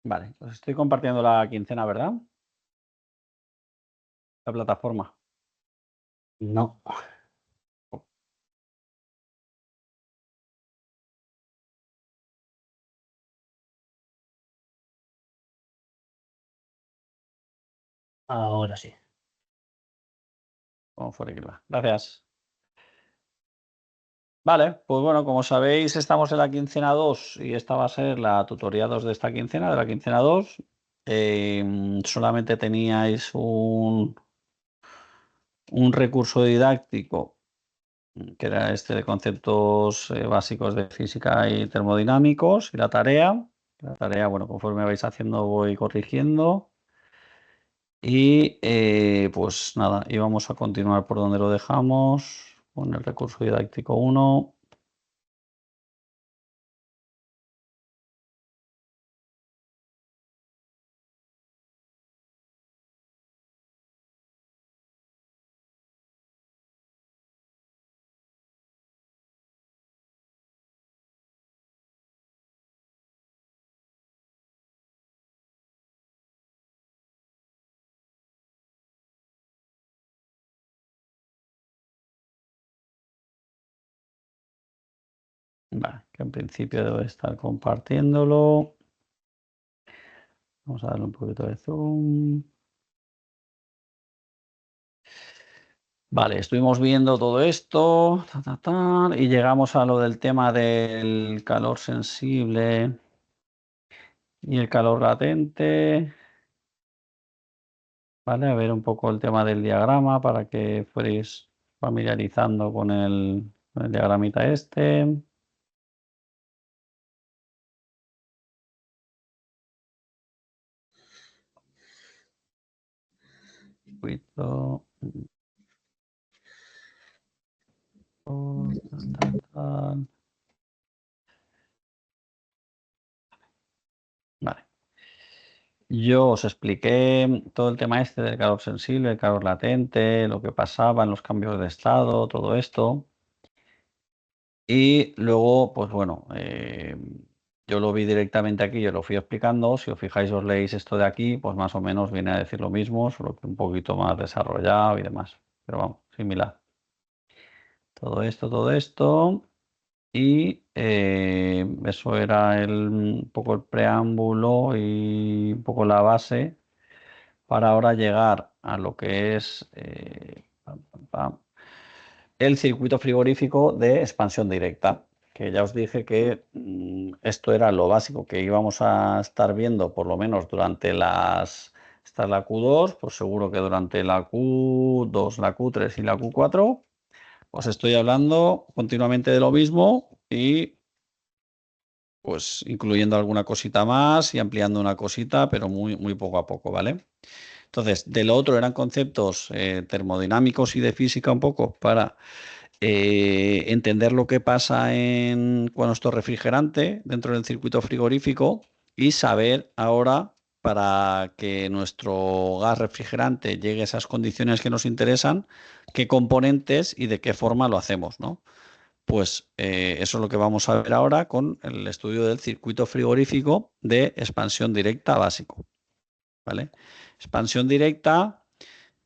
Vale, os estoy compartiendo la quincena, ¿verdad? La plataforma. No. Ahora sí. Como fuera que va. Gracias. Vale, pues bueno, como sabéis, estamos en la quincena 2 y esta va a ser la tutoría 2 de esta quincena, de la quincena 2. Solamente teníais un recurso didáctico, que era este de conceptos básicos de física y termodinámicos, y la tarea. La tarea, bueno, conforme vais haciendo voy corrigiendo. Y pues nada, íbamos a continuar por donde lo dejamos, con el recurso didáctico 1. Vale, que en principio debo estar compartiéndolo. Vamos a darle un poquito de zoom. Vale, estuvimos viendo todo esto y llegamos a lo del tema del calor sensible y el calor latente. Vale, a ver un poco el tema del diagrama para que fuerais familiarizando con el diagramita este. Circuito. Tal. Vale. Yo os expliqué todo el tema este del calor sensible, el calor latente, lo que pasaba en los cambios de estado, todo esto. Y luego, pues bueno, yo lo vi directamente aquí, yo lo fui explicando. Si os fijáis, os leéis esto de aquí, pues más o menos viene a decir lo mismo, solo que un poquito más desarrollado y demás. Pero vamos, similar. Todo esto, todo esto. Y eso era un poco el preámbulo y un poco la base para ahora llegar a lo que es el circuito frigorífico de expansión directa, que ya os dije que esto era lo básico que íbamos a estar viendo por lo menos durante esta es la Q2, pues seguro que durante la Q2, la Q3 y la Q4 os estoy hablando continuamente de lo mismo y pues incluyendo alguna cosita más y ampliando una cosita, pero muy, muy poco a poco, ¿vale? Entonces, de lo otro eran conceptos termodinámicos y de física un poco para entender lo que pasa con nuestro refrigerante dentro del circuito frigorífico y saber ahora para que nuestro gas refrigerante llegue a esas condiciones que nos interesan, qué componentes y de qué forma lo hacemos, ¿no? Pues eso es lo que vamos a ver ahora con el estudio del circuito frigorífico de expansión directa básico, ¿vale? Expansión directa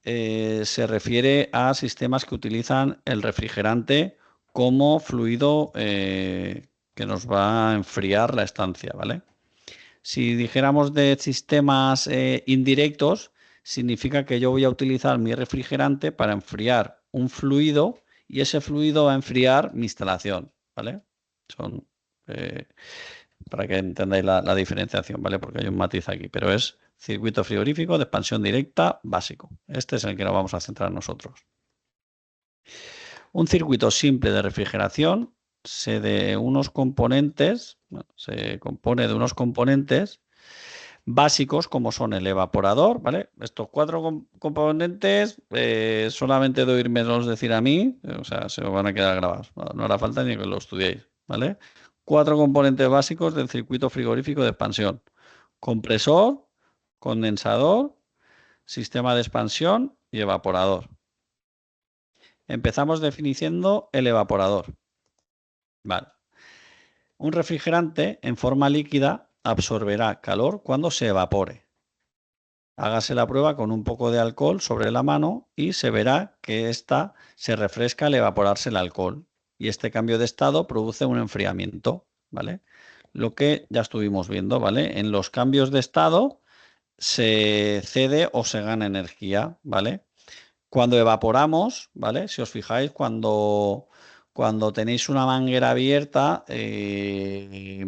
se refiere a sistemas que utilizan el refrigerante como fluido que nos va a enfriar la estancia, ¿vale? Si dijéramos de sistemas indirectos, significa que yo voy a utilizar mi refrigerante para enfriar un fluido y ese fluido va a enfriar mi instalación, ¿vale? Son para que entendáis la diferenciación, ¿vale? Porque hay un matiz aquí, pero es circuito frigorífico de expansión directa básico. Este es el que nos vamos a centrar nosotros. Un circuito simple de refrigeración de unos componentes, bueno, se compone de unos componentes básicos como son el evaporador, ¿vale? Estos cuatro componentes solamente de oírmelos decir a mí, o sea, se os van a quedar grabados, no hará falta ni que lo estudiéis, ¿vale? Cuatro componentes básicos del circuito frigorífico de expansión: compresor, condensador, sistema de expansión y evaporador. Empezamos definiendo el evaporador. Vale. Un refrigerante en forma líquida absorberá calor cuando se evapore. Hágase la prueba con un poco de alcohol sobre la mano y se verá que ésta se refresca al evaporarse el alcohol. Y este cambio de estado produce un enfriamiento, ¿vale? Lo que ya estuvimos viendo, ¿vale? En los cambios de estado se cede o se gana energía, ¿vale? Cuando evaporamos, ¿vale? Si os fijáis, cuando tenéis una manguera abierta, de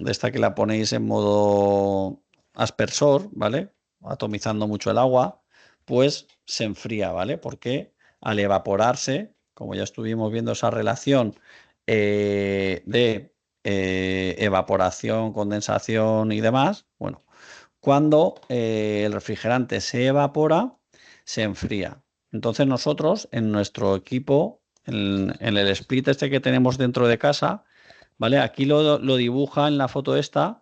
esta que la ponéis en modo aspersor, ¿vale? Atomizando mucho el agua, pues se enfría, ¿vale? Porque al evaporarse, como ya estuvimos viendo esa relación de evaporación, condensación y demás, bueno, cuando el refrigerante se evapora, se enfría. Entonces nosotros en nuestro equipo, en el split este que tenemos dentro de casa, ¿vale? Aquí lo dibuja en la foto esta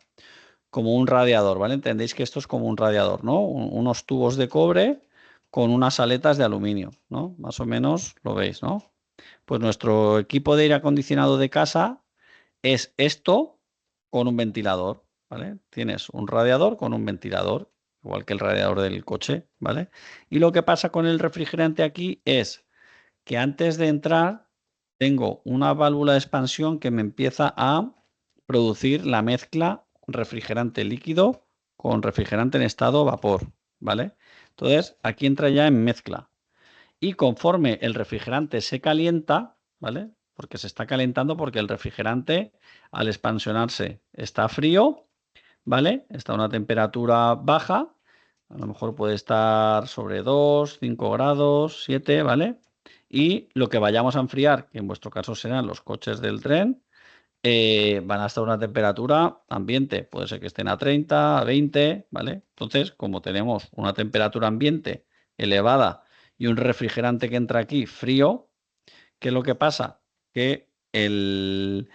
como un radiador, ¿vale? Entendéis que esto es como un radiador, ¿no? Unos tubos de cobre con unas aletas de aluminio, ¿no? Más o menos lo veis, ¿no? Pues nuestro equipo de aire acondicionado de casa es esto con un ventilador, ¿vale? Tienes un radiador con un ventilador, igual que el radiador del coche, ¿vale? Y lo que pasa con el refrigerante aquí es que antes de entrar tengo una válvula de expansión que me empieza a producir la mezcla refrigerante líquido con refrigerante en estado vapor, ¿vale? Entonces, aquí entra ya en mezcla. Y conforme el refrigerante se calienta, ¿vale? Porque se está calentando porque el refrigerante al expansionarse está frío, ¿vale? Está a una temperatura baja, a lo mejor puede estar sobre 2, 5 grados, 7, ¿vale? Y lo que vayamos a enfriar, que en vuestro caso serán los coches del tren, van a estar a una temperatura ambiente. Puede ser que estén a 30, a 20, ¿vale? Entonces, como tenemos una temperatura ambiente elevada y un refrigerante que entra aquí frío, ¿qué es lo que pasa? Que el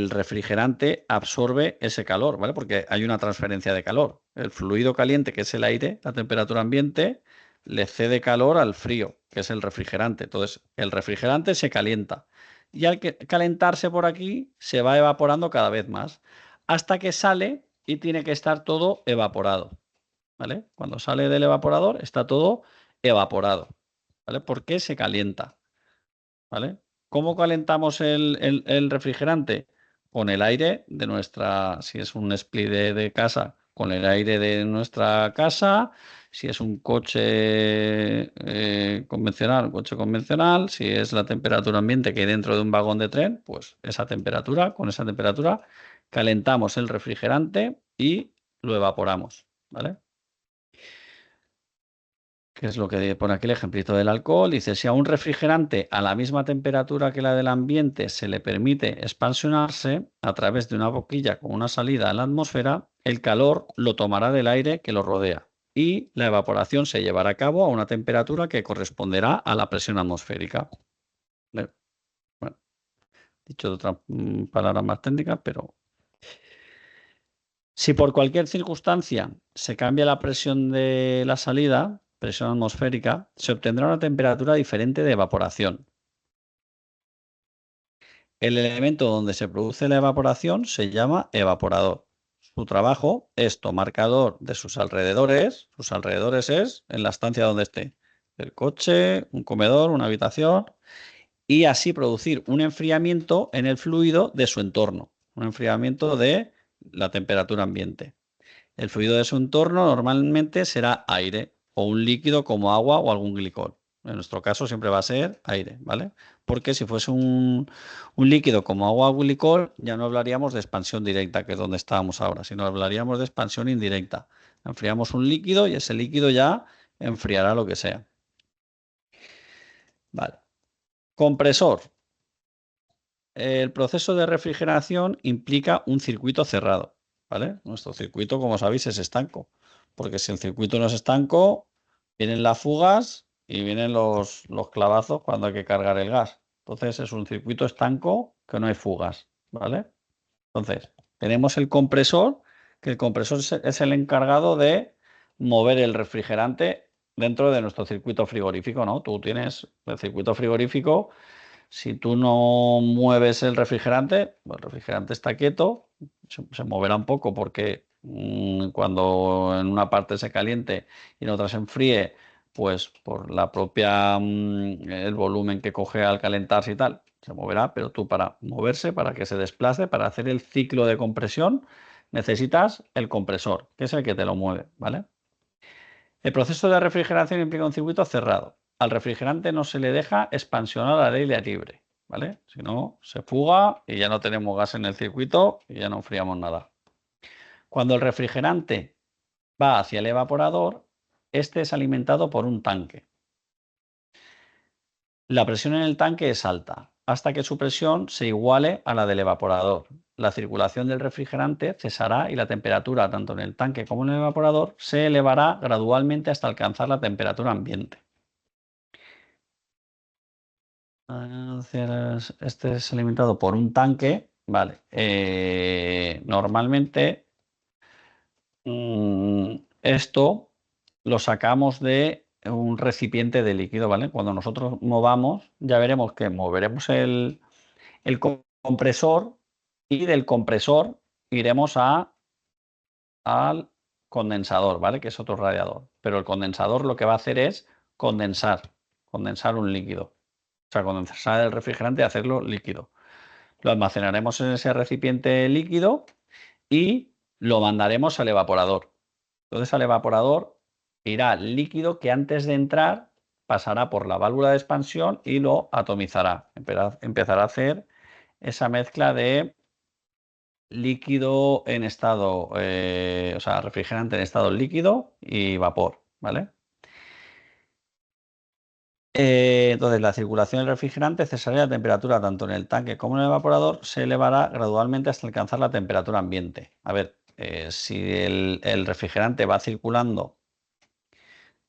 refrigerante absorbe ese calor, ¿vale? Porque hay una transferencia de calor. El fluido caliente, que es el aire, la temperatura ambiente, le cede calor al frío, que es el refrigerante. Entonces, el refrigerante se calienta. Y al calentarse por aquí, se va evaporando cada vez más, hasta que sale y tiene que estar todo evaporado, ¿vale? Cuando sale del evaporador, está todo evaporado, ¿vale? Porque se calienta, ¿vale? ¿Cómo calentamos el refrigerante? Con el aire de nuestra, si es un split de casa, con el aire de nuestra casa. Si es un coche convencional, un coche convencional. Si es la temperatura ambiente que hay dentro de un vagón de tren, pues esa temperatura, con esa temperatura, calentamos el refrigerante y lo evaporamos, ¿vale? Que es lo que pone aquí el ejemplito del alcohol. Dice, si a un refrigerante a la misma temperatura que la del ambiente se le permite expansionarse a través de una boquilla con una salida a la atmósfera, el calor lo tomará del aire que lo rodea y la evaporación se llevará a cabo a una temperatura que corresponderá a la presión atmosférica. Bueno, dicho de otra palabra más técnica, pero si por cualquier circunstancia se cambia la presión de la salida, presión atmosférica, se obtendrá una temperatura diferente de evaporación. El elemento donde se produce la evaporación se llama evaporador. Su trabajo es tomar calor de sus alrededores es en la estancia donde esté, el coche, un comedor, una habitación, y así producir un enfriamiento en el fluido de su entorno, un enfriamiento de la temperatura ambiente. El fluido de su entorno normalmente será aire o un líquido como agua o algún glicol. En nuestro caso siempre va a ser aire, ¿vale? Porque si fuese un líquido como agua o glicol, ya no hablaríamos de expansión directa, que es donde estábamos ahora, sino hablaríamos de expansión indirecta. Enfriamos un líquido y ese líquido ya enfriará lo que sea. Vale. Compresor. el proceso de refrigeración implica un circuito cerrado, ¿vale? Nuestro circuito, como sabéis, es estanco, porque si el circuito no es estanco, vienen las fugas y vienen los clavazos cuando hay que cargar el gas. Entonces es un circuito estanco que no hay fugas, ¿vale? Entonces, tenemos el compresor, que el compresor es el encargado de mover el refrigerante dentro de nuestro circuito frigorífico, ¿no? Tú tienes el circuito frigorífico. Si tú no mueves el refrigerante, pues el refrigerante está quieto, se moverá un poco porque cuando en una parte se caliente y en otra se enfríe, pues por la propia el volumen que coge al calentarse y tal, se moverá, pero tú para moverse, para que se desplace, para hacer el ciclo de compresión, necesitas el compresor, que es el que te lo mueve, ¿vale? El proceso de refrigeración implica un circuito cerrado. Al refrigerante no se le deja expansionar al aire libre, ¿vale? Si no, se fuga y ya no tenemos gas en el circuito y ya no enfriamos nada. Cuando el refrigerante va hacia el evaporador, este es alimentado por un tanque. La presión en el tanque es alta, hasta que su presión se iguale a la del evaporador. La circulación del refrigerante cesará y la temperatura, tanto en el tanque como en el evaporador, se elevará gradualmente hasta alcanzar la temperatura ambiente. Este es alimentado por un tanque, vale. Normalmente esto lo sacamos de un recipiente de líquido, ¿vale? Cuando nosotros movamos, ya veremos que moveremos el compresor y del compresor iremos al condensador, ¿vale? Que es otro radiador. Pero el condensador lo que va a hacer es condensar un líquido. O sea, condensar el refrigerante y hacerlo líquido. Lo almacenaremos en ese recipiente líquido y lo mandaremos al evaporador. Entonces al evaporador irá líquido que antes de entrar pasará por la válvula de expansión y lo atomizará. Empezará a hacer esa mezcla de líquido en estado, o sea, refrigerante en estado líquido y vapor, ¿vale? Entonces, la circulación del refrigerante cesaría a temperatura tanto en el tanque como en el evaporador se elevará gradualmente hasta alcanzar la temperatura ambiente. A ver, si el refrigerante va circulando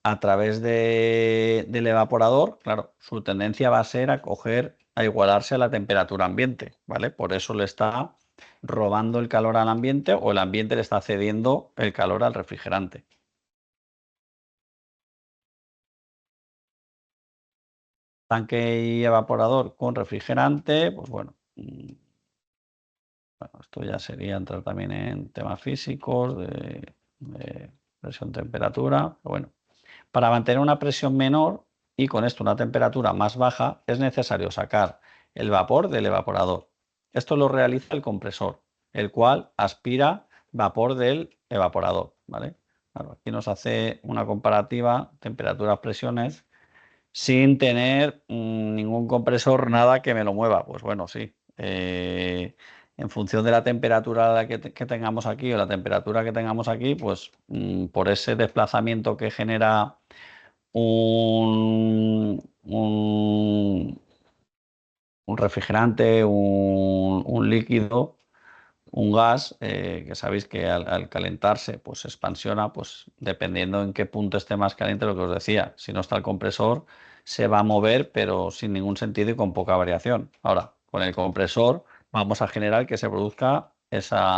a través del evaporador, claro, su tendencia va a ser a igualarse a la temperatura ambiente, ¿vale? Por eso le está robando el calor al ambiente o el ambiente le está cediendo el calor al refrigerante. Tanque y evaporador con refrigerante, pues bueno, esto ya sería entrar también en temas físicos, de presión, temperatura, pero bueno. Para mantener una presión menor y con esto una temperatura más baja, es necesario sacar el vapor del evaporador. Esto lo realiza el compresor, el cual aspira vapor del evaporador, ¿vale? Claro, aquí nos hace una comparativa temperaturas, presiones, sin tener ningún compresor, nada que me lo mueva. Pues bueno, sí. En función de la temperatura que tengamos aquí o la temperatura que tengamos aquí, pues por ese desplazamiento que genera un refrigerante, un líquido, un gas, que sabéis que al calentarse pues se expansiona, pues dependiendo en qué punto esté más caliente, lo que os decía, si no está el compresor se va a mover pero sin ningún sentido y con poca variación. Ahora, con el compresor vamos a generar que se produzca ese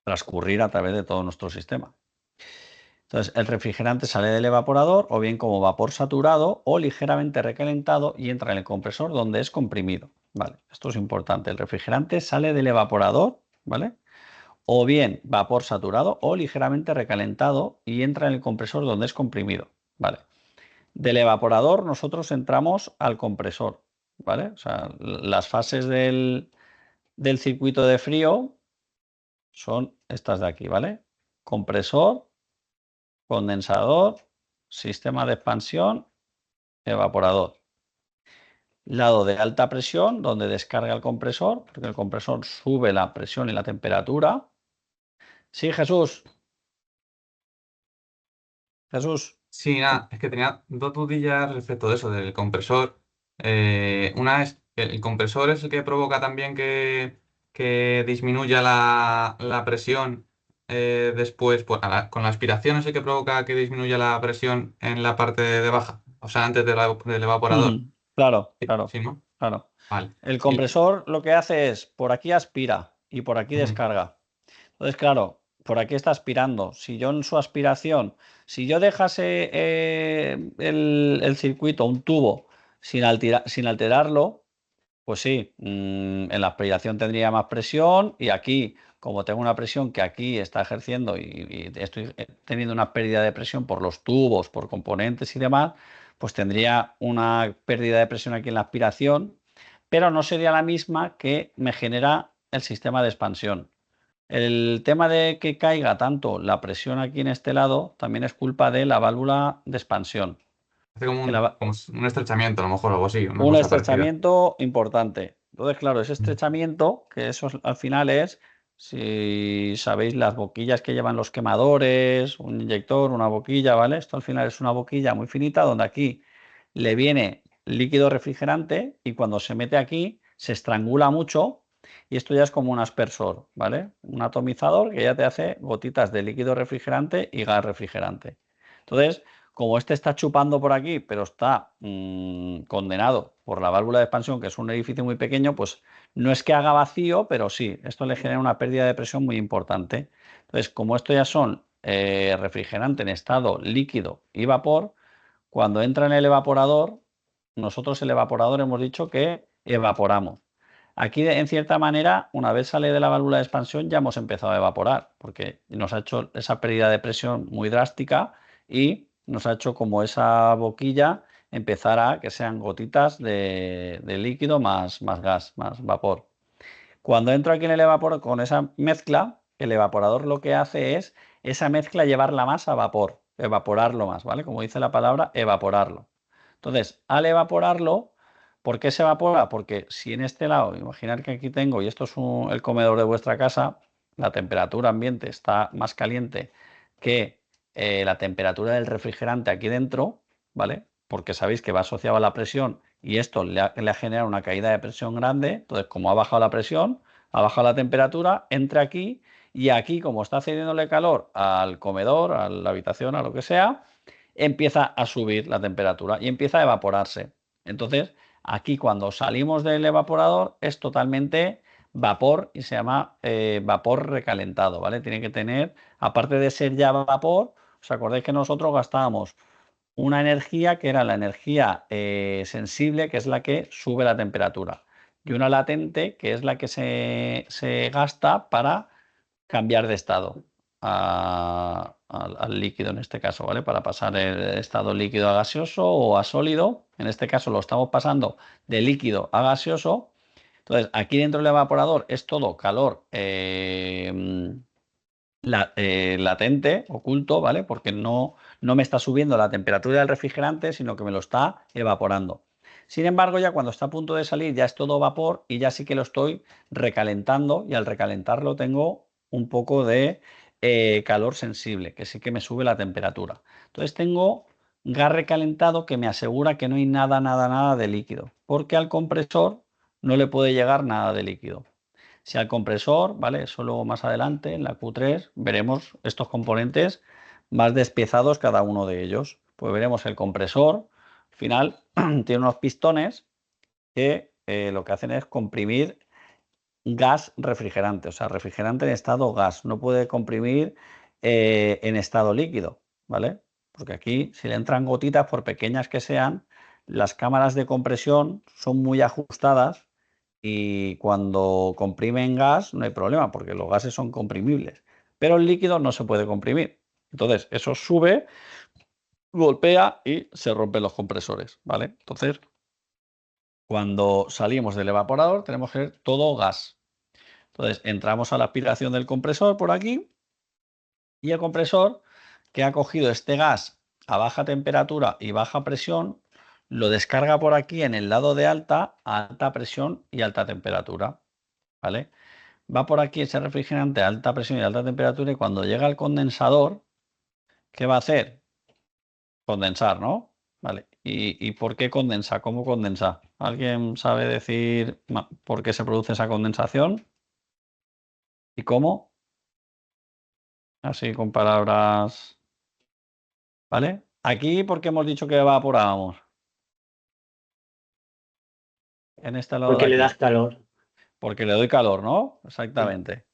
transcurrir a través de todo nuestro sistema. Entonces, el refrigerante sale del evaporador o bien como vapor saturado o ligeramente recalentado y entra en el compresor donde es comprimido. Vale, esto es importante. El refrigerante sale del evaporador, ¿vale? O bien vapor saturado o ligeramente recalentado y entra en el compresor donde es comprimido. Vale. Del evaporador nosotros entramos al compresor, ¿vale? O sea, las fases del circuito de frío son estas de aquí, ¿vale? Compresor, condensador, sistema de expansión, evaporador. Lado de alta presión, donde descarga el compresor, porque el compresor sube la presión y la temperatura. Sí, Jesús. Jesús. Sí, nada, es que tenía dos dudillas respecto de eso, del compresor. Una es el compresor es el que provoca también que disminuya la presión después, pues, con la aspiración es el que provoca que disminuya la presión en la parte de baja, o sea, antes del evaporador. Ujú. Claro, Sí, claro, sí, ¿no? claro. Vale. El Y compresor lo que hace es, por aquí aspira y por aquí ujú, descarga. Entonces, claro, por aquí está aspirando. Si yo en su aspiración, si yo dejase el circuito, un tubo, sin alterarlo, pues sí, en la aspiración tendría más presión y aquí, como tengo una presión que aquí está ejerciendo y estoy teniendo una pérdida de presión por los tubos, por componentes y demás, pues tendría una pérdida de presión aquí en la aspiración, pero no sería la misma que me genera el sistema de expansión. El tema de que caiga tanto la presión aquí en este lado también es culpa de la válvula de expansión. hace como Que un, como un estrechamiento, a lo mejor, algo así, una un cosa parecida. estrechamiento importante. Entonces, claro, ese estrechamiento, que eso al final es, si sabéis, las boquillas que llevan los quemadores, un inyector, una boquilla, ¿vale? Esto al final es una boquilla muy finita donde aquí le viene líquido refrigerante y cuando se mete aquí se estrangula mucho y esto ya es como un aspersor, ¿vale? Un atomizador que ya te hace gotitas de líquido refrigerante y gas refrigerante. Entonces, como este está chupando por aquí, pero está condenado por la válvula de expansión, que es un orificio muy pequeño, pues no es que haga vacío, pero sí, esto le genera una pérdida de presión muy importante. Entonces, como esto ya son refrigerante en estado líquido y vapor, cuando entra en el evaporador, nosotros el evaporador hemos dicho que evaporamos. Aquí, en cierta manera, una vez sale de la válvula de expansión, ya hemos empezado a evaporar, porque nos ha hecho esa pérdida de presión muy drástica y nos ha hecho como esa boquilla empezar a que sean gotitas de líquido más gas, más vapor. Cuando entro aquí en el evaporador con esa mezcla, el evaporador lo que hace es esa mezcla llevarla más a vapor, evaporarlo más, ¿vale? Como dice la palabra, evaporarlo. Entonces, al evaporarlo, ¿por qué se evapora? Porque si en este lado, imaginar que aquí tengo, y esto es el comedor de vuestra casa, la temperatura ambiente está más caliente que la temperatura del refrigerante aquí dentro, ¿vale? Porque sabéis que va asociado a la presión y esto le ha generado una caída de presión grande. Entonces, como ha bajado la presión, ha bajado la temperatura, entra aquí y aquí, como está cediéndole calor al comedor, a la habitación, a lo que sea, empieza a subir la temperatura y empieza a evaporarse. Entonces, aquí cuando salimos del evaporador es totalmente vapor y se llama vapor recalentado, ¿vale? Tiene que tener, aparte de ser ya vapor, ¿os acordáis que nosotros gastábamos una energía que era la energía sensible, que es la que sube la temperatura, y una latente, que es la que se gasta para cambiar de estado al líquido en este caso, ¿vale? Para pasar el estado líquido a gaseoso o a sólido. En este caso lo estamos pasando de líquido a gaseoso. Entonces, aquí dentro del evaporador es todo calor latente, oculto, ¿vale? Porque no me está subiendo la temperatura del refrigerante, sino que me lo está evaporando. Sin embargo, ya cuando está a punto de salir ya es todo vapor y ya sí que lo estoy recalentando y al recalentarlo tengo un poco de calor sensible, que sí que me sube la temperatura. Entonces tengo gas recalentado que me asegura que no hay nada de líquido, porque al compresor no le puede llegar nada de líquido. Si al compresor, ¿vale? Eso luego más adelante, en la Q3, veremos estos componentes más despiezados cada uno de ellos. Pues veremos el compresor, al final, tiene unos pistones que lo que hacen es comprimir gas refrigerante, o sea, refrigerante en estado gas. No puede comprimir en estado líquido, ¿vale? Porque aquí, si le entran gotitas, por pequeñas que sean, las cámaras de compresión son muy ajustadas y cuando comprimen gas no hay problema porque los gases son comprimibles, pero el líquido no se puede comprimir. Entonces eso sube, golpea y se rompen los compresores, ¿vale? Entonces cuando salimos del evaporador tenemos que ver todo gas. Entonces entramos a la aspiración del compresor por aquí y el compresor que ha cogido este gas a baja temperatura y baja presión lo descarga por aquí en el lado de alta a alta presión y alta temperatura, ¿vale? Va por aquí ese refrigerante a alta presión y alta temperatura y cuando llega al condensador, ¿qué va a hacer? Condensar, ¿no? Vale. ¿Y por qué condensa? ¿Cómo condensa? ¿Alguien sabe decir por qué se produce esa condensación? ¿Y cómo? Así con palabras. ¿Vale? Aquí, ¿por qué hemos dicho que evaporábamos? En este lado de Porque le aquí. das calor. Porque le doy calor, ¿no? Sí. Exactamente.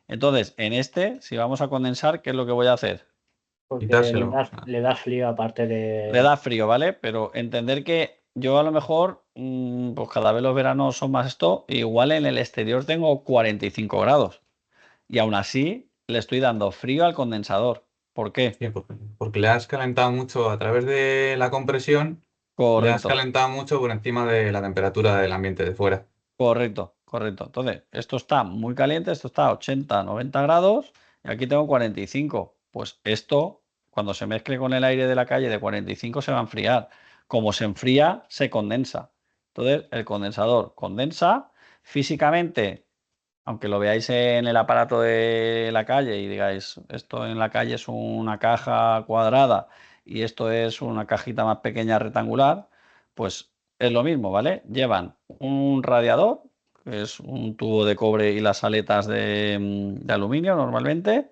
Entonces, en este, si vamos a condensar, ¿qué es lo que voy a hacer? Porque Quitárselo. O sea, le das frío aparte Le de... da frío, ¿vale? Pero entender que yo a lo mejor, pues cada vez los veranos son más esto, igual en el exterior tengo 45 grados y aún así le estoy dando frío al condensador. ¿Por qué? sí, porque le has calentado mucho a través de la compresión, le has Correcto, calentado mucho por encima de la temperatura del ambiente de fuera. correcto, correcto. Entonces, esto está muy caliente, esto está a 80, 90 grados y aquí tengo 45. Pues esto, cuando se mezcle con el aire de la calle de 45, se va a enfriar. Como se enfría, se condensa. Entonces, el condensador condensa físicamente. Aunque lo veáis en el aparato de la calle y digáis, esto en la calle es una caja cuadrada y esto es una cajita más pequeña rectangular, pues es lo mismo, ¿vale? Llevan un radiador, que es un tubo de cobre y las aletas de aluminio normalmente,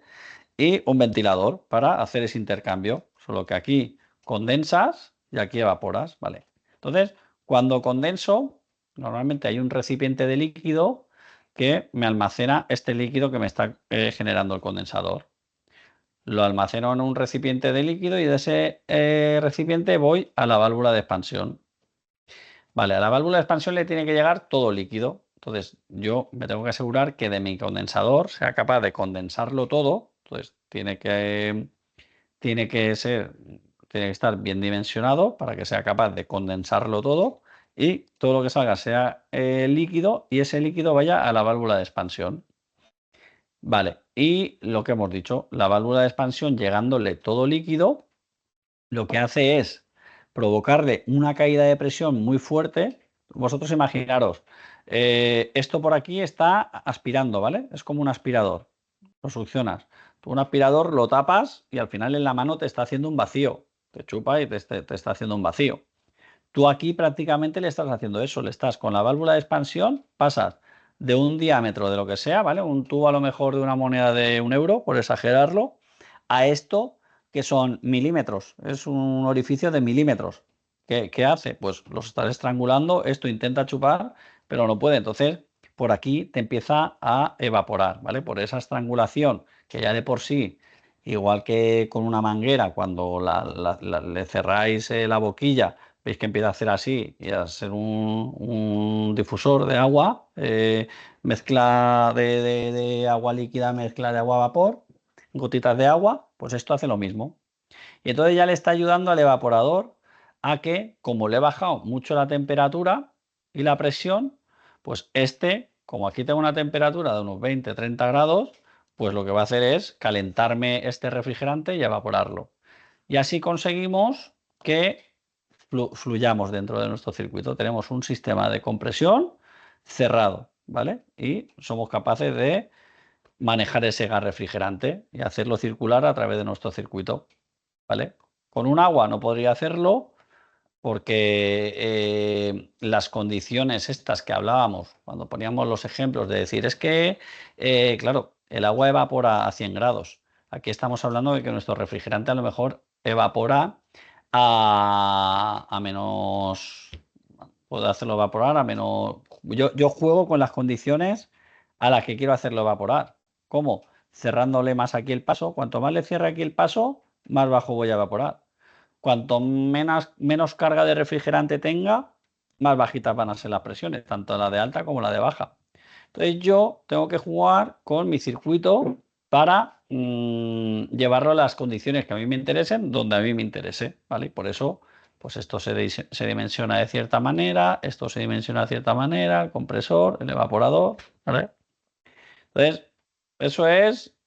y un ventilador para hacer ese intercambio. Solo que aquí condensas y aquí evaporas, ¿vale? Entonces, cuando condenso, normalmente hay un recipiente de líquido que me almacena este líquido que me está generando el condensador. Lo almaceno en un recipiente de líquido y de ese recipiente voy a la válvula de expansión. Vale, a la válvula de expansión le tiene que llegar todo líquido. Entonces, yo me tengo que asegurar que de mi condensador sea capaz de condensarlo todo. Entonces, tiene que ser, tiene que estar bien dimensionado para que sea capaz de condensarlo todo y todo lo que salga sea líquido y ese líquido vaya a la válvula de expansión. Vale, y lo que hemos dicho, la válvula de expansión llegándole todo líquido, lo que hace es provocarle una caída de presión muy fuerte. Vosotros imaginaros, esto por aquí está aspirando, ¿vale? Es como un aspirador, lo succionas. Tú un aspirador lo tapas y al final en la mano te está haciendo un vacío, te chupa y te está haciendo un vacío. Tú aquí prácticamente le estás haciendo eso, le estás con la válvula de expansión, pasas de un diámetro de lo que sea, ¿vale? Un tubo a lo mejor de una moneda de 1 euro, por exagerarlo, a esto que son milímetros, es un orificio de milímetros. ¿Qué hace? Pues los estás estrangulando, esto intenta chupar, pero no puede. Entonces, por aquí te empieza a evaporar, ¿vale? Por esa estrangulación, que ya de por sí, igual que con una manguera, cuando le cerráis la boquilla, veis que empieza a hacer así y a ser un difusor de agua, mezcla de agua líquida, mezcla de agua a vapor, gotitas de agua, pues esto hace lo mismo. Y entonces ya le está ayudando al evaporador a que, como le he bajado mucho la temperatura y la presión, pues este, como aquí tengo una temperatura de unos 20-30 grados, pues lo que va a hacer es calentarme este refrigerante y evaporarlo. Y así conseguimos que fluyamos dentro de nuestro circuito. Tenemos un sistema de compresión cerrado, ¿vale? Y somos capaces de manejar ese gas refrigerante y hacerlo circular a través de nuestro circuito, ¿vale? Con un agua no podría hacerlo porque las condiciones estas que hablábamos, cuando poníamos los ejemplos de decir, es que, claro, el agua evapora a 100 grados. Aquí estamos hablando de que nuestro refrigerante a lo mejor evapora a menos, puedo hacerlo evaporar a menos. Yo juego con las condiciones a las que quiero hacerlo evaporar. ¿Cómo? Cerrándole más aquí el paso. Cuanto más le cierre aquí el paso, más bajo voy a evaporar. Cuanto menos carga de refrigerante tenga, más bajitas van a ser las presiones, tanto la de alta como la de baja. Entonces yo tengo que jugar con mi circuito para llevarlo a las condiciones que a mí me interesen, donde a mí me interese, ¿vale? Y por eso, pues esto se dimensiona de cierta manera, esto se dimensiona de cierta manera, el compresor, el evaporador, ¿vale? Entonces, eso es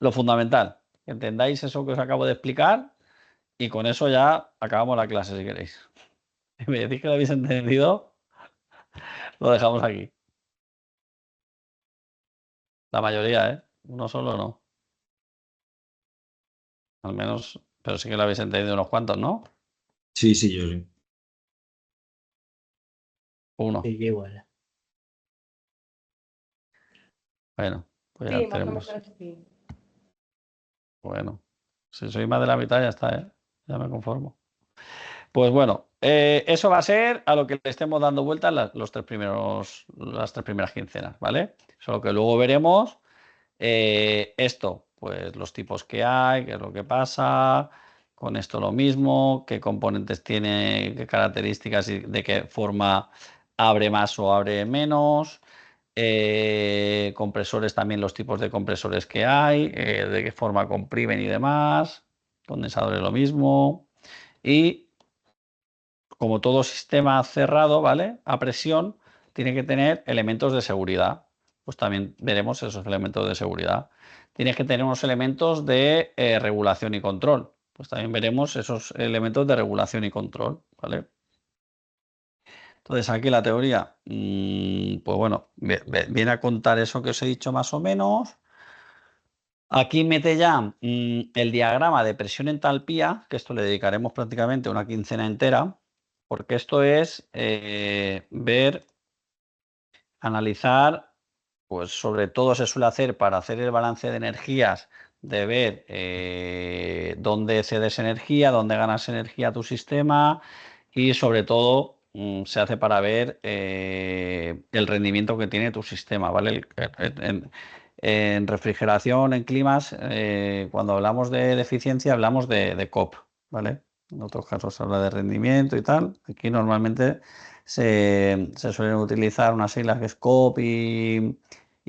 lo fundamental. Que entendáis eso que os acabo de explicar y con eso ya acabamos la clase si queréis. Si me decís que lo habéis entendido, lo dejamos aquí. La mayoría, ¿eh? Uno solo no. Al menos Pero sí que lo habéis entendido unos cuantos, ¿no? Sí, sí, yo sí. Uno. Sí, igual. Bueno, pues ya Sí, más o tenemos. menos sí. Bueno, si soy más de la mitad ya está, ¿eh? Ya me conformo. Pues bueno, eso va a ser a lo que le estemos dando vueltas las tres primeras quincenas, ¿vale? Solo que luego veremos esto, pues los tipos que hay, qué es lo que pasa, con esto lo mismo, qué componentes tiene, qué características y de qué forma abre más o abre menos. Compresores también, los tipos de compresores que hay, de qué forma comprimen y demás. Condensadores lo mismo. Y como todo sistema cerrado, ¿vale? A presión, tiene que tener elementos de seguridad. Pues también veremos esos elementos de seguridad. Tienes que tener unos elementos de regulación y control. Pues también veremos esos elementos de regulación y control, ¿vale? Entonces aquí la teoría, pues bueno, viene a contar eso que os he dicho más o menos. Aquí mete ya el diagrama de presión-entalpía, que esto le dedicaremos prácticamente una quincena entera, porque esto es ver, analizar, pues sobre todo se suele hacer para hacer el balance de energías, de ver dónde cedes energía, dónde ganas energía a tu sistema y sobre todo se hace para ver el rendimiento que tiene tu sistema, ¿vale? En refrigeración, en climas, cuando hablamos de eficiencia hablamos de COP, ¿vale? En otros casos se habla de rendimiento y tal. Aquí normalmente se suelen utilizar unas siglas que es COP y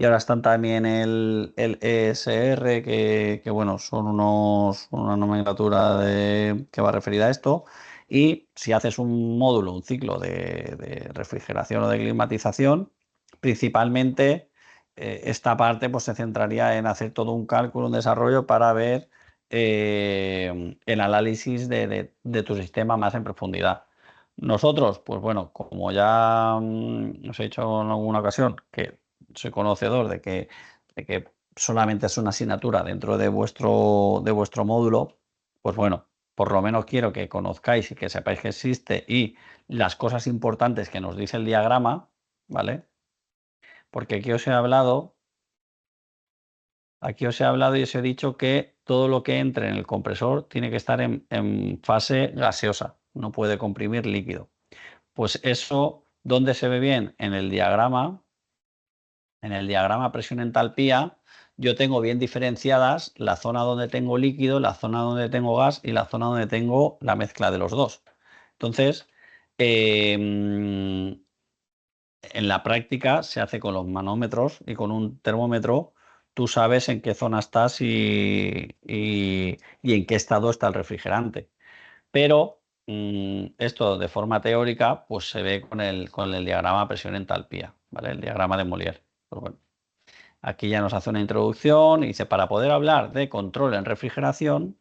ahora están también el ESR, que bueno, son una nomenclatura que va referida a esto. Y si haces un módulo, un ciclo de refrigeración o de climatización, principalmente esta parte pues, se centraría en hacer todo un cálculo, un desarrollo para ver el análisis de tu sistema más en profundidad. Nosotros, pues bueno, como ya os he dicho en alguna ocasión, que soy conocedor de que solamente es una asignatura dentro de vuestro módulo, pues bueno, por lo menos quiero que conozcáis y que sepáis que existe y las cosas importantes que nos dice el diagrama, ¿vale? Porque aquí os he hablado y os he dicho que todo lo que entre en el compresor tiene que estar en fase gaseosa, no puede comprimir líquido. Pues eso, ¿dónde se ve bien? En el diagrama presión-entalpía, yo tengo bien diferenciadas la zona donde tengo líquido, la zona donde tengo gas y la zona donde tengo la mezcla de los dos. Entonces, en la práctica se hace con los manómetros y con un termómetro. Tú sabes en qué zona estás y en qué estado está el refrigerante. Pero esto de forma teórica pues se ve con el diagrama presión-entalpía, ¿vale? El diagrama de Molière. Pues bueno, aquí ya nos hace una introducción y dice, para poder hablar de control en refrigeración,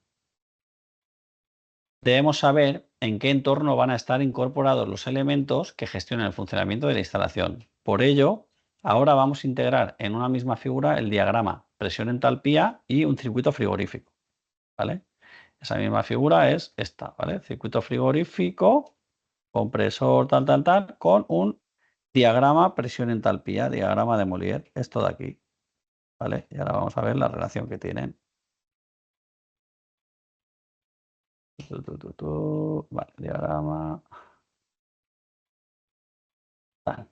debemos saber en qué entorno van a estar incorporados los elementos que gestionan el funcionamiento de la instalación. Por ello, ahora vamos a integrar en una misma figura el diagrama presión-entalpía y un circuito frigorífico, ¿vale? Esa misma figura es esta, ¿vale? Circuito frigorífico, compresor, tal, con un diagrama presión-entalpía, diagrama de Molière, esto de aquí, ¿vale? Y ahora vamos a ver la relación que tienen. Vale, diagrama. Vale.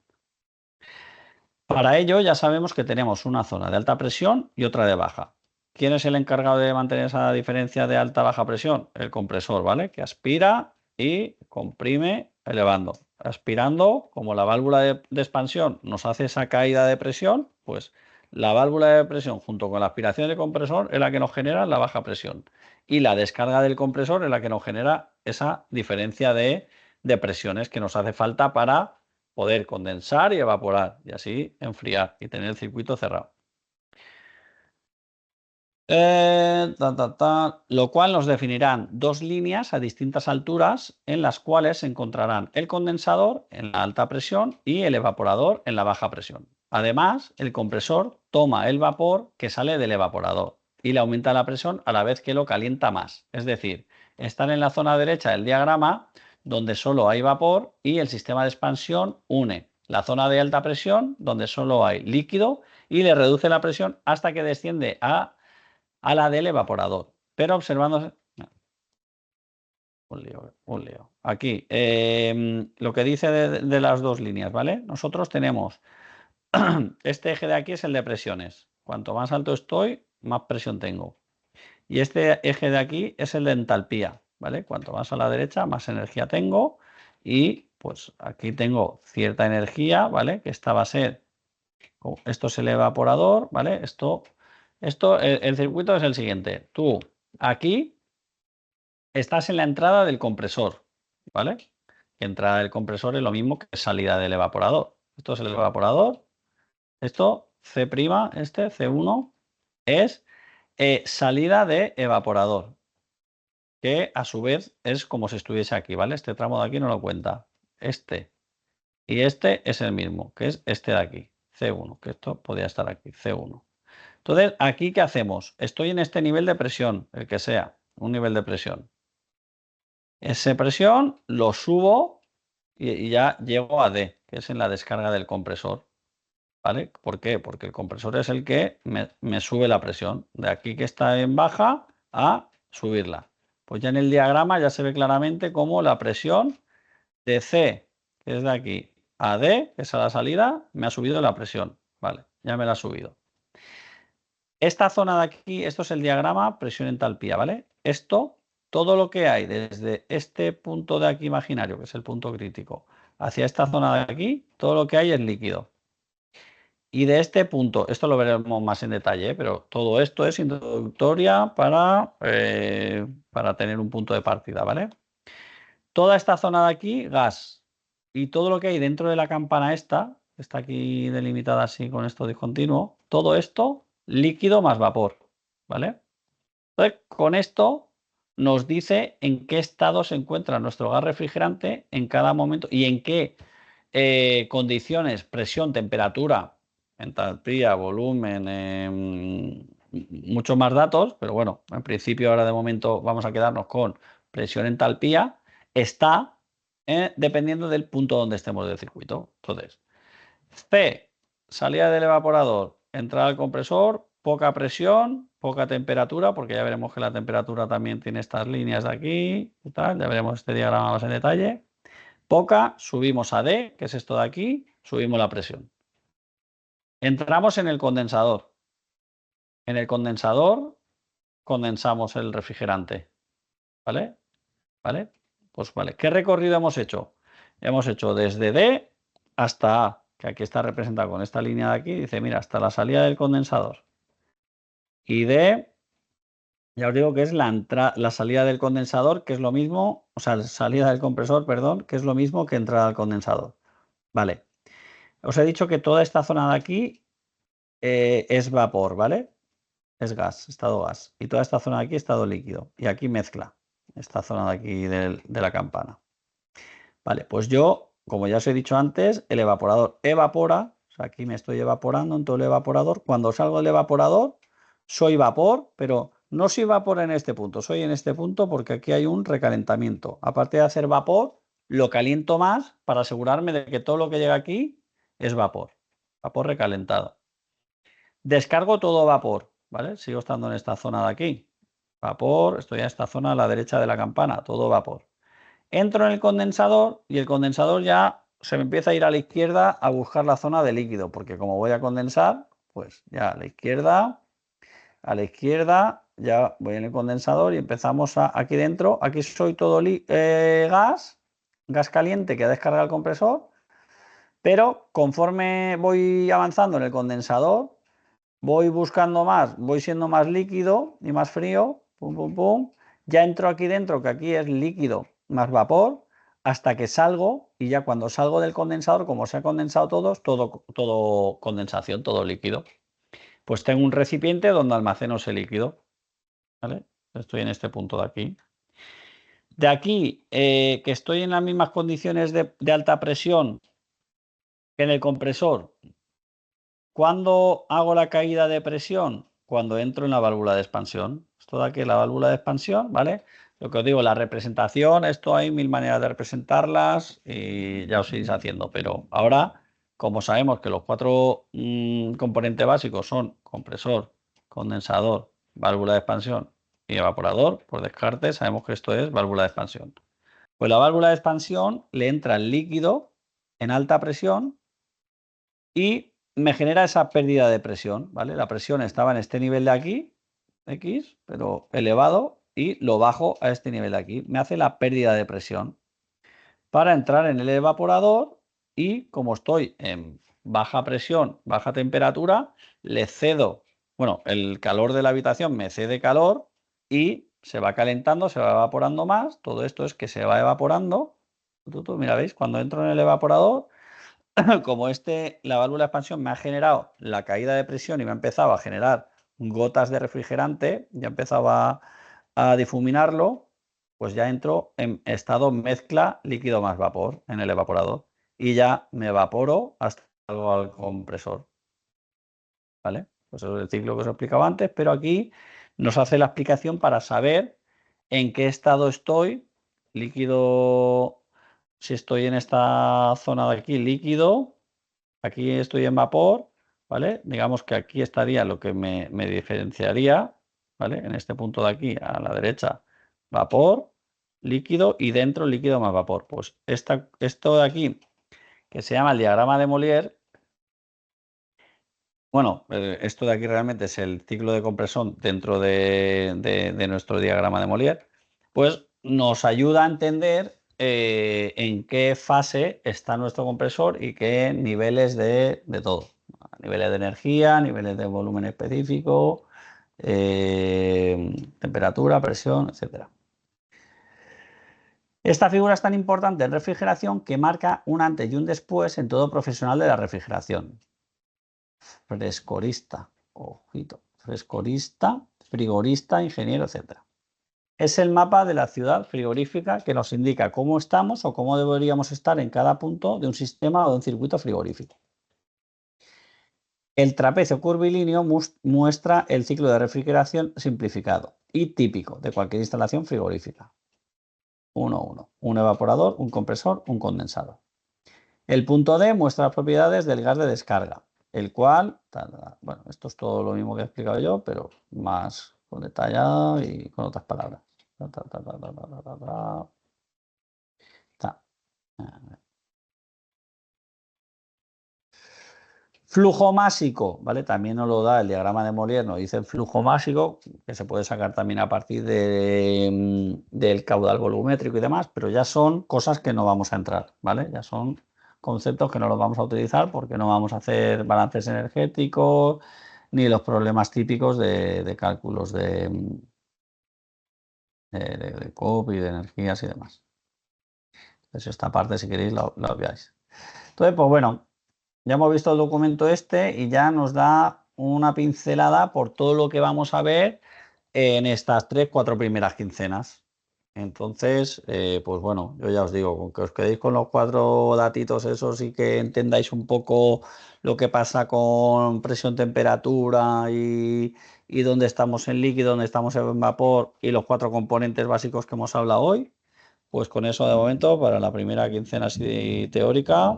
Para ello ya sabemos que tenemos una zona de alta presión y otra de baja. ¿Quién es el encargado de mantener esa diferencia de alta-baja presión? El compresor, ¿vale? Que aspira y comprime elevando. Aspirando, como la válvula de expansión nos hace esa caída de presión, pues la válvula de presión junto con la aspiración del compresor es la que nos genera la baja presión. Y la descarga del compresor es la que nos genera esa diferencia de presiones que nos hace falta para poder condensar y evaporar y así enfriar y tener el circuito cerrado. Lo cual nos definirán dos líneas a distintas alturas en las cuales se encontrarán el condensador en la alta presión y el evaporador en la baja presión. Además, el compresor toma el vapor que sale del evaporador. y le aumenta la presión a la vez que lo calienta más. Es decir, están en la zona derecha del diagrama donde solo hay vapor y el sistema de expansión une la zona de alta presión donde solo hay líquido y le reduce la presión hasta que desciende a la del evaporador. Pero observando... Un lío. Aquí, lo que dice de las dos líneas, ¿vale? Nosotros tenemos... Este eje de aquí es el de presiones. Cuanto más alto estoy, más presión tengo. Y este eje de aquí es el de entalpía, ¿vale? Cuanto más a la derecha, más energía tengo. Y pues aquí tengo cierta energía, ¿vale? Que esta va a ser... Esto es el evaporador, ¿vale? El circuito es el siguiente. Tú aquí estás en la entrada del compresor, ¿vale? Entrada del compresor es lo mismo que salida del evaporador. Esto es el evaporador. Esto, C', este, C1, es salida de evaporador, que a su vez es como si estuviese aquí, ¿vale? Este tramo de aquí no lo cuenta. Este y este es el mismo, que es este de aquí, C1, que esto podría estar aquí, C1. Entonces, ¿aquí qué hacemos? Estoy en este nivel de presión, el que sea, un nivel de presión. Esa presión lo subo y ya llego a D, que es en la descarga del compresor. ¿Vale? ¿Por qué? Porque el compresor es el que me sube la presión. De aquí que está en baja a subirla. Pues ya en el diagrama ya se ve claramente cómo la presión de C, que es de aquí, a D, que es a la salida, me ha subido la presión. Vale, ya me la ha subido. Esta zona de aquí, esto es el diagrama presión-entalpía, ¿vale? Esto, todo lo que hay desde este punto de aquí imaginario, que es el punto crítico, hacia esta zona de aquí, todo lo que hay es líquido. Y de este punto, esto lo veremos más en detalle, pero todo esto es introductoria para tener un punto de partida, ¿vale? Toda esta zona de aquí, gas. Y todo lo que hay dentro de la campana esta, que está aquí delimitada así con esto discontinuo, todo esto, líquido más vapor, ¿vale? Entonces, con esto nos dice en qué estado se encuentra nuestro gas refrigerante en cada momento y en qué condiciones, presión, temperatura, entalpía, volumen, muchos más datos, pero bueno, en principio ahora de momento vamos a quedarnos con presión, entalpía, está dependiendo del punto donde estemos del circuito. Entonces, C, salida del evaporador, entrada al compresor, poca presión, poca temperatura, porque ya veremos que la temperatura también tiene estas líneas de aquí y tal, ya veremos este diagrama más en detalle. Poca, subimos a D, que es esto de aquí, subimos la presión. Entramos en el condensador. En el condensador condensamos el refrigerante. ¿Vale? ¿Vale? Pues vale. ¿Qué recorrido hemos hecho? Hemos hecho desde D hasta A, que aquí está representado con esta línea de aquí. Dice, mira, hasta la salida del condensador. Y D, ya os digo que es la salida del condensador, que es lo mismo, o sea, salida del compresor, perdón, que es lo mismo que entrada al condensador. Vale. Os he dicho que toda esta zona de aquí es vapor, ¿vale? Es gas, estado gas. Y toda esta zona de aquí, estado líquido. Y aquí mezcla, esta zona de aquí de la campana. Vale, pues yo, como ya os he dicho antes, el evaporador evapora. O sea, aquí me estoy evaporando en todo el evaporador. Cuando salgo del evaporador, soy vapor, pero no soy vapor en este punto. Soy en este punto porque aquí hay un recalentamiento. Aparte de hacer vapor, lo caliento más para asegurarme de que todo lo que llega aquí es vapor. Vapor recalentado. Descargo todo vapor, ¿vale? Sigo estando en esta zona de aquí. Vapor, estoy en esta zona a la derecha de la campana, todo vapor. Entro en el condensador y el condensador ya se me empieza a ir a la izquierda a buscar la zona de líquido, porque como voy a condensar, pues ya a la izquierda, ya voy en el condensador y empezamos aquí dentro. Aquí soy todo gas caliente que descarga el compresor, pero conforme voy avanzando en el condensador, voy buscando más, voy siendo más líquido y más frío, pum, pum, pum. Ya entro aquí dentro, que aquí es líquido más vapor, hasta que salgo y ya cuando salgo del condensador, como se ha condensado todo condensación, todo líquido, pues tengo un recipiente donde almaceno ese líquido. ¿Vale? Estoy en este punto de aquí. De aquí, que estoy en las mismas condiciones de alta presión que en el compresor. ¿Cuándo hago la caída de presión? cuando entro en la válvula de expansión. Esto de aquí es la válvula de expansión, ¿vale? Lo que os digo, la representación, esto hay mil maneras de representarlas y ya os iréis haciendo, pero ahora, como sabemos que los cuatro componentes básicos son compresor, condensador, válvula de expansión y evaporador, por descarte, sabemos que esto es válvula de expansión. Pues la válvula de expansión le entra el líquido en alta presión y me genera esa pérdida de presión, ¿vale? La presión estaba en este nivel de aquí, X, pero elevado, y lo bajo a este nivel de aquí. Me hace la pérdida de presión para entrar en el evaporador y como estoy en baja presión, baja temperatura, le cedo, bueno, el calor de la habitación me cede calor y se va calentando, se va evaporando más. Todo esto es que se va evaporando. Mira, ¿veis? Cuando entro en el evaporador, como la válvula de expansión me ha generado la caída de presión y me ha empezado a generar gotas de refrigerante, ya empezaba a difuminarlo, pues ya entro en estado mezcla líquido más vapor en el evaporador y ya me evaporo hasta algo al compresor. ¿Vale? Pues eso es el ciclo que os explicaba antes, pero aquí nos hace la explicación para saber en qué estado estoy, líquido, si estoy en esta zona de aquí, líquido. Aquí estoy en vapor, ¿vale? Digamos que aquí estaría lo que me diferenciaría, ¿vale? En este punto de aquí, a la derecha, vapor, líquido y dentro líquido más vapor. Pues esto de aquí, que se llama el diagrama de Molière, bueno, esto de aquí realmente es el ciclo de compresión dentro de nuestro diagrama de Molière, pues nos ayuda a entender en qué fase está nuestro compresor y qué niveles de todo. Niveles de energía, niveles de volumen específico, temperatura, presión, etc. Esta figura es tan importante en refrigeración que marca un antes y un después en todo profesional de la refrigeración. Frescorista, ojito, frescorista, frigorista, ingeniero, etc. Es el mapa de la ciudad frigorífica que nos indica cómo estamos o cómo deberíamos estar en cada punto de un sistema o de un circuito frigorífico. El trapecio curvilíneo muestra el ciclo de refrigeración simplificado y típico de cualquier instalación frigorífica. 1-1. Un evaporador, un compresor, un condensador. El punto D muestra las propiedades del gas de descarga, el cual, bueno, esto es todo lo mismo que he explicado yo, pero más con detallado y con otras palabras. Flujo másico, ¿vale? También nos lo da el diagrama de Molière, nos dice el flujo másico, que se puede sacar también a partir del caudal volumétrico y demás, pero ya son cosas que no vamos a entrar, ¿vale? Ya son conceptos que no los vamos a utilizar porque no vamos a hacer balances energéticos ni los problemas típicos de cálculos de COP y de energías y demás. Entonces esta parte, si queréis, la obviáis. Entonces, pues bueno, ya hemos visto el documento este y ya nos da una pincelada por todo lo que vamos a ver en estas 3-4 primeras quincenas. Entonces, pues bueno, yo ya os digo, con que os quedéis con los 4 datitos esos y que entendáis un poco lo que pasa con presión, temperatura y dónde estamos en líquido, dónde estamos en vapor y los 4 componentes básicos que hemos hablado hoy, pues con eso de momento para la primera quincena así teórica,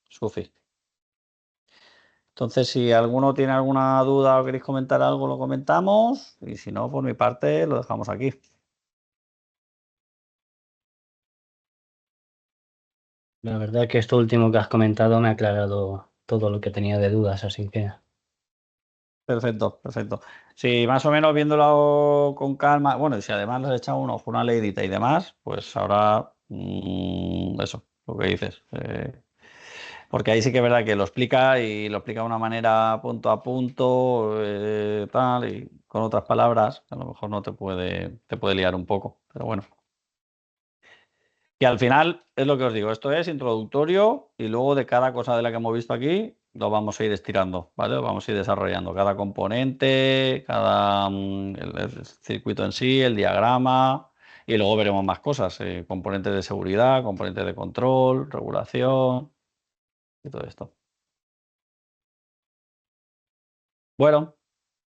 sufi. Entonces, si alguno tiene alguna duda o queréis comentar algo, lo comentamos. Y si no, por mi parte, lo dejamos aquí. La verdad que esto último que has comentado me ha aclarado todo lo que tenía de dudas, así que Perfecto, perfecto. Si más o menos viéndolo con calma, bueno, y si además le has echado un ojo, una leidita y demás, pues ahora eso, lo que dices. Porque ahí sí que es verdad que lo explica y lo explica de una manera punto a punto, tal, y con otras palabras, a lo mejor no te puede liar un poco, pero bueno. Y al final es lo que os digo, esto es introductorio y luego de cada cosa de la que hemos visto aquí lo vamos a ir estirando, ¿vale? Lo vamos a ir desarrollando cada componente, cada el circuito en sí, el diagrama y luego veremos más cosas, componentes de seguridad, componentes de control, regulación y todo esto. Bueno.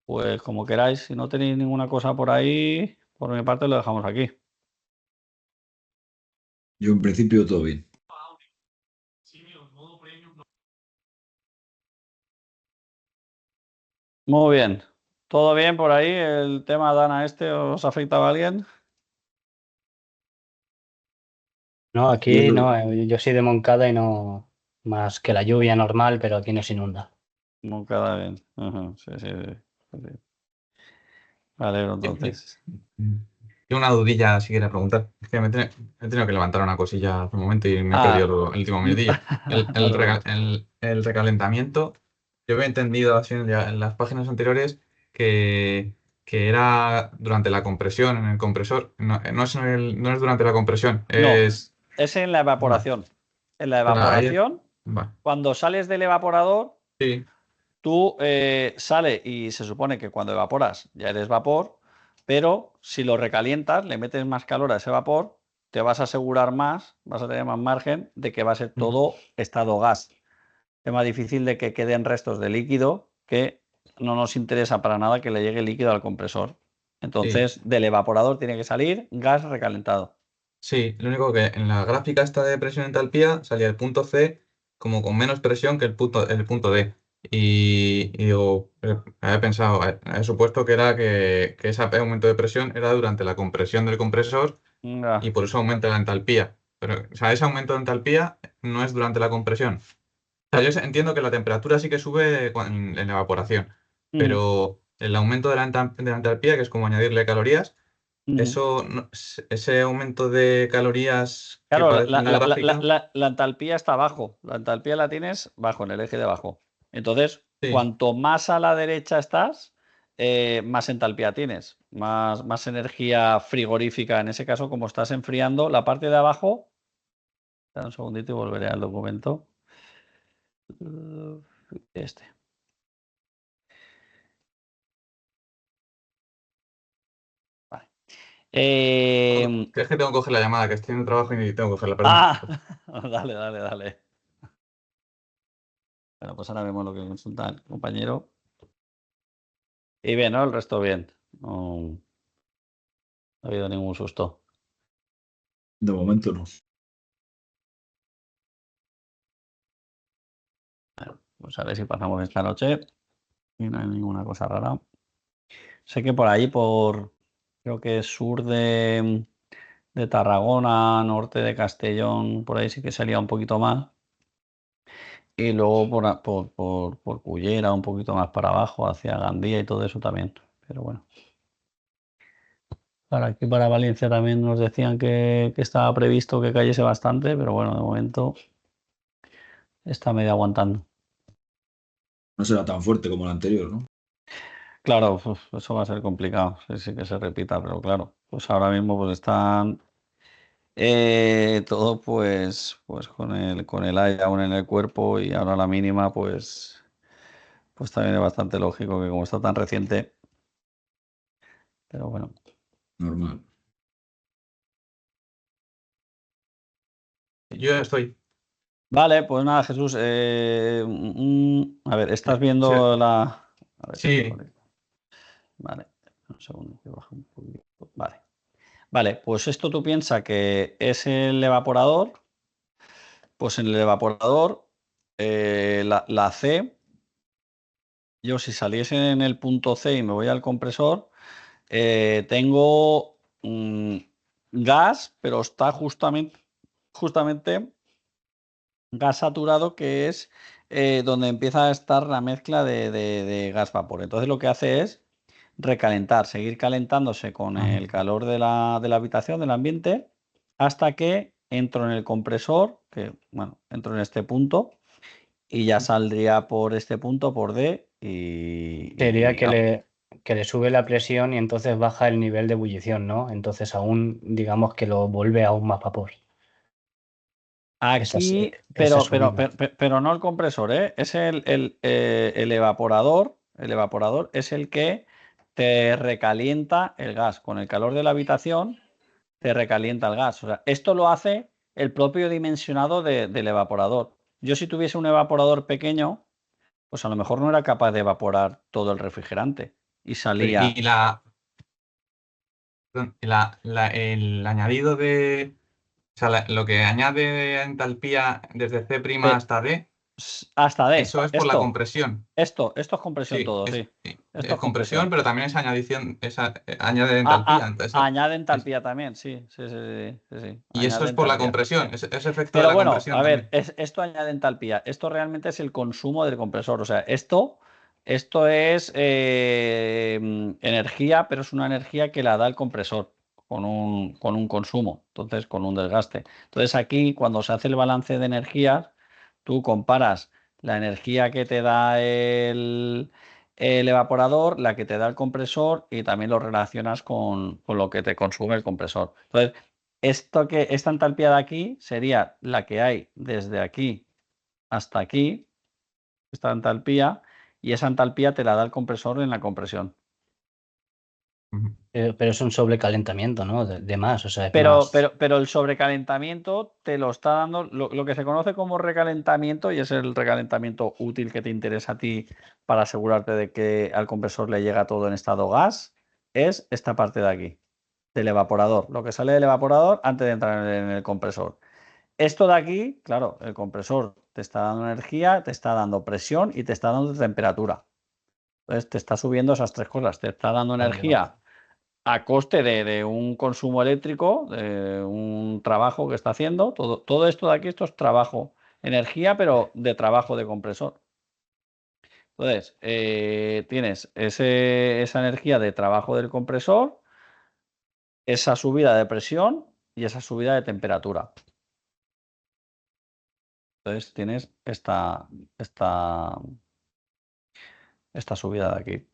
Pues como queráis, si no tenéis ninguna cosa por ahí, por mi parte lo dejamos aquí. Yo en principio todo bien. Muy bien. ¿Todo bien por ahí? ¿El tema Dana os afectaba a alguien? No, aquí Yo- no, yo soy de Moncada y no, más que la lluvia normal, pero aquí no se inunda. No queda bien. Ajá, sí, sí, sí. Sí. Me alegro entonces. Yo una dudilla si quería preguntar. Es que he tenido que levantar una cosilla hace un momento y me he perdido el último minutillo. No te preocupes. El recalentamiento, yo había entendido así en las páginas anteriores que era durante la compresión en el compresor. No, no es durante la compresión, No, es... es en la Vale, evaporación. En la ahí, evaporación, vale, cuando sales del evaporador, sí, tú sale y se supone que cuando evaporas ya eres vapor, pero si lo recalientas, le metes más calor a ese vapor, te vas a asegurar más, vas a tener más margen de que va a ser todo estado gas. Es más difícil de que queden restos de líquido, que no nos interesa para nada que le llegue líquido al compresor. sí. Entonces, del evaporador tiene que salir gas recalentado. Sí, lo único que en la gráfica esta de presión entalpía salía el punto C como con menos presión que el punto D. Y digo, había pensado, he supuesto que era que ese aumento de presión era durante la compresión del compresor y Ya. por eso aumenta la entalpía. Pero, o sea, ese aumento de entalpía no es durante la compresión. O sea, entiendo que la temperatura sí que sube en la evaporación, Ujú, pero el aumento de de la entalpía, que es como añadirle calorías, ujú. eso, ese aumento de calorías que Claro, aparece en la gráfica, la entalpía está abajo. La entalpía la tienes bajo, en el eje de abajo. Entonces, sí, cuanto más a la derecha estás, más entalpía tienes, más energía frigorífica. En ese caso, como estás enfriando, la parte de abajo. Espera un segundito y volveré al documento. Este. Vale. que es que tengo que coger la llamada, que estoy en el trabajo y tengo que cogerla, perdona. Ah, dale, dale, dale. Bueno, pues ahora vemos lo que consulta el compañero. Y bien, ¿no? El resto bien. No ha habido ningún susto. De momento no. Pues a ver si pasamos esta noche y no hay ninguna cosa rara. Sé que por ahí, creo que es sur de Tarragona, norte de Castellón, por ahí sí que salía un poquito más. Y luego por Cullera, un poquito más para abajo, hacia Gandía y todo eso también. Pero bueno. Para aquí, para Valencia también nos decían que estaba previsto que cayese bastante, pero bueno, de momento está medio aguantando. No será tan fuerte como el anterior, ¿no? Claro, eso va a ser complicado, sí que se repita, pero claro, pues ahora mismo pues están todo pues con el aire aún en el cuerpo y ahora la mínima pues también es bastante lógico que como está tan reciente, pero bueno. Normal. Yo ya estoy. Vale, pues nada, Jesús, a ver, estás Sí, viendo la... A ver si se sí, conecta. Vale, un segundo que baje un poquito. Vale. Vale, pues esto tú piensas que es el evaporador. Pues en el evaporador, la C, yo si saliese en el punto C y me voy al compresor, tengo gas, pero está justamente gas saturado, que es donde empieza a estar la mezcla de gas-vapor. Entonces lo que hace es recalentar, seguir calentándose con el calor de la habitación, del ambiente, hasta que entro en el compresor, que bueno, entro en este punto y ya saldría por este punto, por D, Sería y, que le sube la presión y entonces baja el nivel de ebullición, ¿no? Entonces aún, digamos que lo vuelve aún más vapor. aquí, Esa subida. pero no el compresor, ¿eh? Es el evaporador. El evaporador es el que te recalienta el gas. Con el calor de la habitación, te recalienta el gas. O sea, esto lo hace el propio dimensionado del evaporador. Yo si tuviese un evaporador pequeño, pues a lo mejor no era capaz de evaporar todo el refrigerante. y salía. Y el añadido de. O sea, lo que añade entalpía desde C' hasta D, Hasta D. eso es por la compresión. Esto es compresión Sí, todo, sí. sí. Esto Es compresión, pero también es añadición, añade Ah, entalpía. Entonces, añade entalpía también, sí. y eso Añade es por la entalpía. compresión, es efecto de Pero la bueno, compresión a ver, también. esto añade entalpía. Esto realmente es el consumo del compresor. O sea, esto es energía, pero es una energía que la da el compresor con un consumo, entonces con un desgaste. Entonces aquí, cuando se hace el balance de energías, tú comparas la energía que te da el evaporador, la que te da el compresor y también lo relacionas con lo que te consume el compresor. Entonces, esta entalpía de aquí sería la que hay desde aquí hasta aquí, esta entalpía, y esa entalpía te la da el compresor en la compresión. Ujú. Pero es un sobrecalentamiento, ¿no? De más, o sea, es Pero más. el sobrecalentamiento te lo está dando lo que se conoce como recalentamiento, y es el recalentamiento útil que te interesa a ti para asegurarte de que al compresor le llega todo en estado gas, es esta parte de aquí, del evaporador, lo que sale del evaporador antes de entrar en el compresor. Esto de aquí, claro, el compresor te está dando energía, te está dando presión y te está dando temperatura. Entonces te está subiendo esas tres cosas. Te está dando Vale, energía a coste de un consumo eléctrico, de un trabajo que está haciendo. Todo esto de aquí, esto es trabajo, energía, pero de trabajo de compresor. Entonces, tienes esa energía de trabajo del compresor, esa subida de presión y esa subida de temperatura. Entonces tienes esta subida de aquí.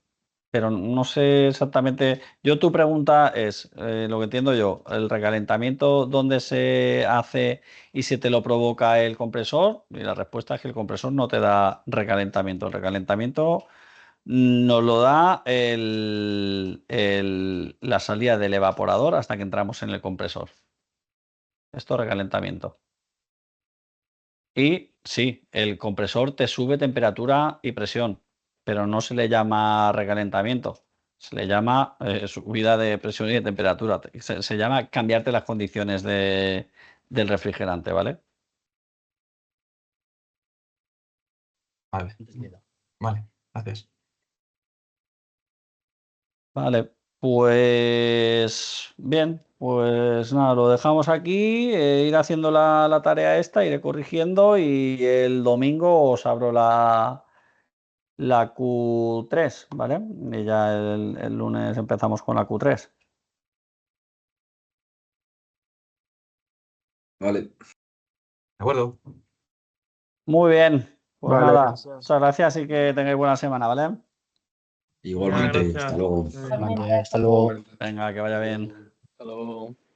Pero no sé exactamente. Tu pregunta es, lo que entiendo yo, el recalentamiento dónde se hace y si te lo provoca el compresor. Y la respuesta es que el compresor no te da recalentamiento. El recalentamiento nos lo da la salida del evaporador hasta que entramos en el compresor. Esto es recalentamiento. Y sí, el compresor te sube temperatura y presión, pero no se le llama recalentamiento, se le llama subida de presión y de temperatura. Se llama cambiarte las condiciones del refrigerante, ¿vale? Vale, Entendido. vale, gracias. Vale, pues bien, pues nada, lo dejamos aquí, ir haciendo la tarea esta, iré corrigiendo y el domingo os abro la Q3, ¿vale? Y ya el lunes empezamos con la Q3. Vale. De acuerdo. Muy bien, pues Vale, nada, gracias. muchas gracias y que tengáis buena semana, ¿vale? Igualmente, Gracias. hasta luego. Hasta luego. Venga, que vaya bien. Hasta luego.